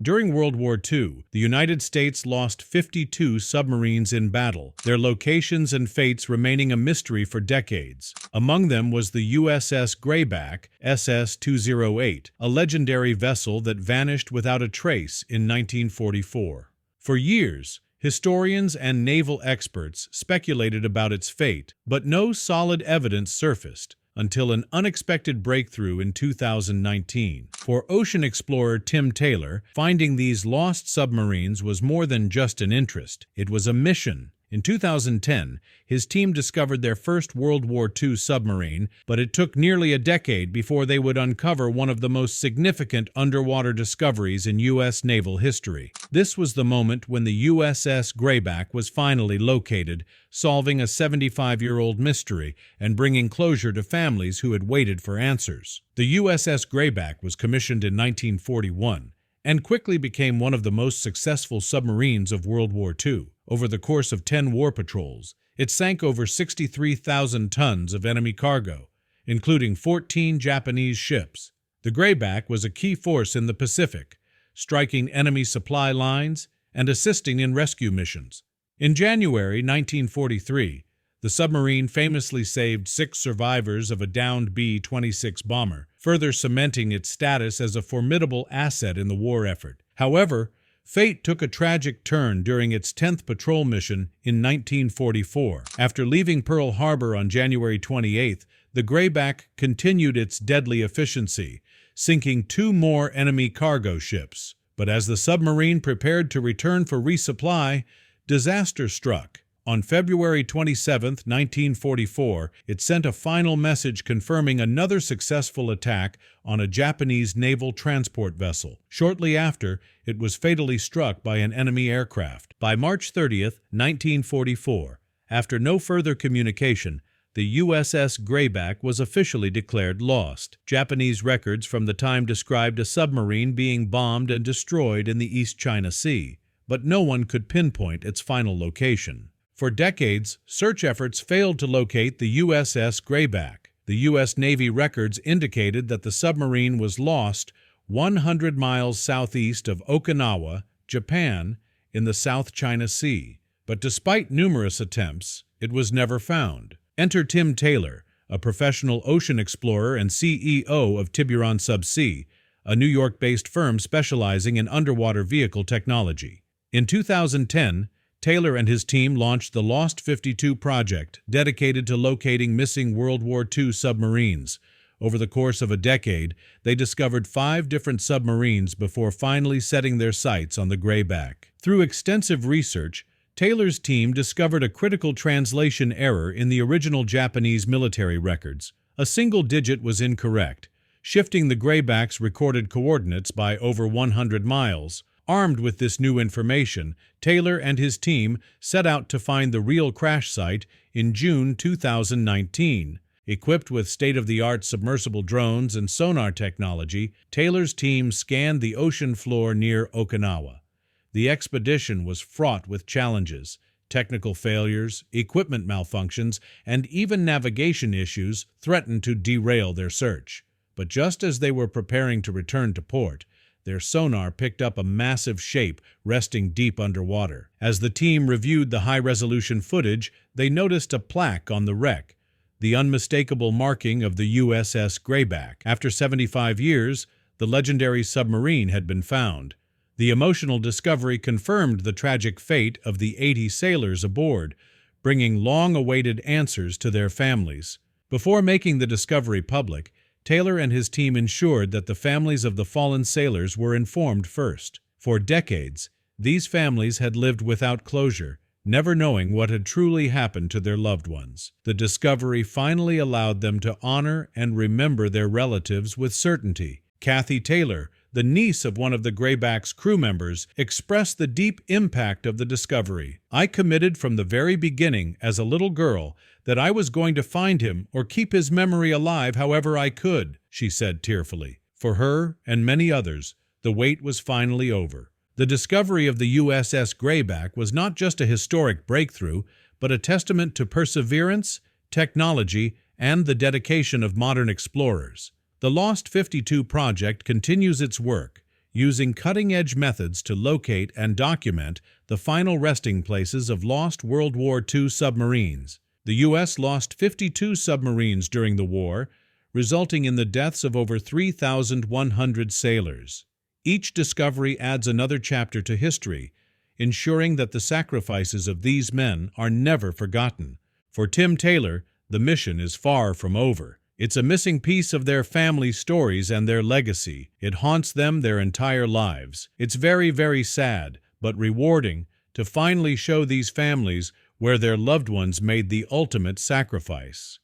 During World War II, the United States lost 52 submarines in battle, their locations and fates remaining a mystery for decades. Among them was the USS Grayback, SS-208, a legendary vessel that vanished without a trace in 1944. For years, historians and naval experts speculated about its fate, but no solid evidence surfaced until an unexpected breakthrough in 2019. For ocean explorer Tim Taylor, finding these lost submarines was more than just an interest. It was a mission. In 2010, his team discovered their first World War II submarine, but it took nearly a decade before they would uncover one of the most significant underwater discoveries in U.S. naval history. This was the moment when the USS Grayback was finally located, solving a 75-year-old mystery and bringing closure to families who had waited for answers. The USS Grayback was commissioned in 1941 and quickly became one of the most successful submarines of World War II. Over the course of 10 war patrols, it sank over 63,000 tons of enemy cargo, including 14 Japanese ships. The Grayback was a key force in the Pacific, striking enemy supply lines and assisting in rescue missions. In January 1943, the submarine famously saved 6 survivors of a downed B-26 bomber, further cementing its status as a formidable asset in the war effort. However, fate took a tragic turn during its 10th patrol mission in 1944. After leaving Pearl Harbor on January 28, the Grayback continued its deadly efficiency, sinking 2 more enemy cargo ships. But as the submarine prepared to return for resupply, disaster struck. On February 27, 1944, it sent a final message confirming another successful attack on a Japanese naval transport vessel. Shortly after, it was fatally struck by an enemy aircraft. By March 30, 1944, after no further communication, the USS Grayback was officially declared lost. Japanese records from the time described a submarine being bombed and destroyed in the East China Sea, but no one could pinpoint its final location. For decades, search efforts failed to locate the USS Grayback. The U.S. Navy records indicated that the submarine was lost 100 miles southeast of Okinawa, Japan, in the South China Sea. But despite numerous attempts, it was never found. Enter Tim Taylor, a professional ocean explorer and CEO of Tiburon Subsea, a New York-based firm specializing in underwater vehicle technology. In 2010, Taylor and his team launched the Lost 52 project, dedicated to locating missing World War II submarines. Over the course of a decade, they discovered 5 different submarines before finally setting their sights on the Grayback. Through extensive research, Taylor's team discovered a critical translation error in the original Japanese military records. A single digit was incorrect, shifting the Grayback's recorded coordinates by over 100 miles. Armed with this new information, Taylor and his team set out to find the real crash site in June 2019. Equipped with state-of-the-art submersible drones and sonar technology, Taylor's team scanned the ocean floor near Okinawa. The expedition was fraught with challenges. Technical failures, equipment malfunctions, and even navigation issues threatened to derail their search. But just as they were preparing to return to port, their sonar picked up a massive shape resting deep underwater. As the team reviewed the high-resolution footage, they noticed a plaque on the wreck, the unmistakable marking of the USS Grayback. After 75 years, the legendary submarine had been found. The emotional discovery confirmed the tragic fate of the 80 sailors aboard, bringing long-awaited answers to their families. Before making the discovery public, Taylor and his team ensured that the families of the fallen sailors were informed first. For decades, these families had lived without closure, never knowing what had truly happened to their loved ones. The discovery finally allowed them to honor and remember their relatives with certainty. Kathy Taylor, the niece of one of the Grayback's crew members, expressed the deep impact of the discovery. "I committed from the very beginning as a little girl that I was going to find him or keep his memory alive however I could," she said tearfully. For her and many others, the wait was finally over. The discovery of the USS Grayback was not just a historic breakthrough, but a testament to perseverance, technology, and the dedication of modern explorers. The Lost 52 project continues its work, using cutting-edge methods to locate and document the final resting places of lost World War II submarines. The U.S. lost 52 submarines during the war, resulting in the deaths of over 3,100 sailors. Each discovery adds another chapter to history, ensuring that the sacrifices of these men are never forgotten. For Tim Taylor, the mission is far from over. It's a missing piece of their family stories and their legacy. It haunts them their entire lives. It's very, very sad, but rewarding to finally show these families where their loved ones made the ultimate sacrifice.